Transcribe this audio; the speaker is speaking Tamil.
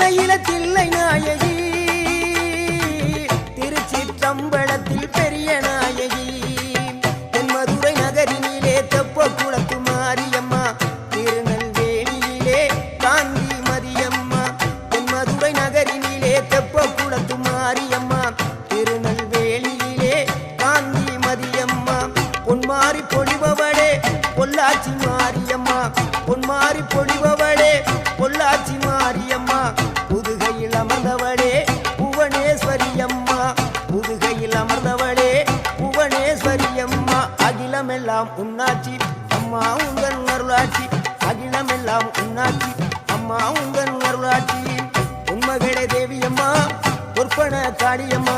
தில்லையில தில்லை நாயகி திருச்சிற்றம்பலத்தில் பெரிய நாயகி தென்மதுரை நகரினிலே தெப்ப குளத்து மாரியம்மா திருநெல்வேலியிலே காந்தி மதியம்மா தென்மதுரை நகரினிலே தெப்ப குளத்து மாரியம்மா திருநெல்வேலியிலே காந்தி மதியம்மா பொன்மாரி பொழிபவளே பொள்ளாச்சி மாரியம்மா பொன்மாரி பொழிபவளே பொள்ளாச்சி மாரியம்மா புதுகையில் அமர்ந்தவளே புவனேஸ்வரியம்மா புதுகையில் அமர்ந்தவளே புவனேஸ்வரியம்மா அகிலமெல்லாம் உன்னாட்சி அம்மா உங்கள் அருளாட்சி அகிலமெல்லாம் உன்னாட்சி அம்மா உங்கள் அருளாட்சி உண்மகளே தேவியம்மா பொற்பன காளியம்மா